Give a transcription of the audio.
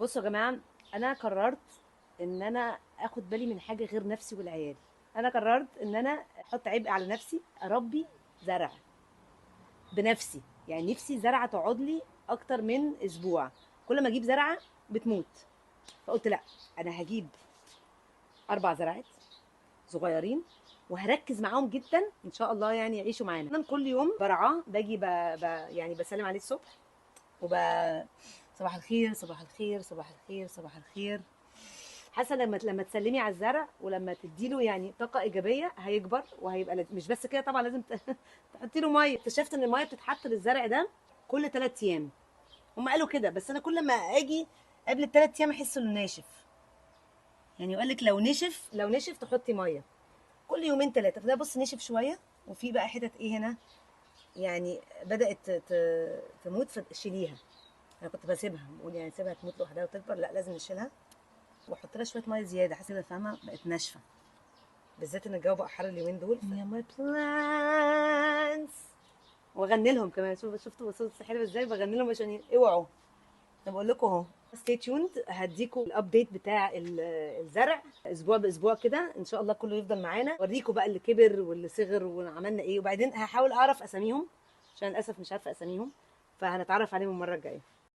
بصوا يا جماعه، انا قررت ان انا اخد بالي من حاجه غير نفسي والعيال. انا قررت ان انا احط عبء على نفسي، اربي زرع بنفسي. يعني نفسي زرعه تقعد لي اكتر من اسبوع. كل ما اجيب زرعه بتموت. فقلت لا، انا هجيب 4 زرعات صغيرين وهركز معاهم جدا ان شاء الله، يعني يعيشوا معانا. انا كل يوم برعاه، باجي يعني بسلم عليه الصبح وب صباح الخير صباح الخير صباح الخير صباح الخير. حاسه لما تسلمي على الزرع ولما تديله يعني طاقه ايجابيه هيكبر وهيبقى مش بس كده طبعا لازم تحطي له ميه. اكتشفت ان الميه بتتحط للزرع ده كل 3 ايام. هم قالوا كده، بس انا كل ما اجي قبل الثلاث ايام احس انه ناشف. يعني يقول لك لو نشف تحطي ميه كل يومين ثلاثه. فده بص نشف شويه، وفي بقى حتت ايه هنا يعني بدات تموت فشيليها. انا كنت بسيبها بقول يعني سيبها تموت لوحدها وتكبر، لا لازم نشيلها واحط لها شويه ميه زياده. حاسه كده فاهمه بقت ناشفه، بالذات ان الجو بقى حر اليومين دول. يا ماي بلانتس. واغني لهم كمان. شفتوا صوت حلو ازاي بغني لهم عشان اوعوا. انا بقول لكم اهو. ستي تيوند، هديكم الابديت بتاع الزرع اسبوع باسبوع كده ان شاء الله. كله يفضل معانا، اوريكم بقى اللي كبر واللي صغر وعملنا ايه. وبعدين هحاول اعرف اساميهم عشان للاسف مش عارفه اساميهم، فهنتعرف عليهم المره الجايه.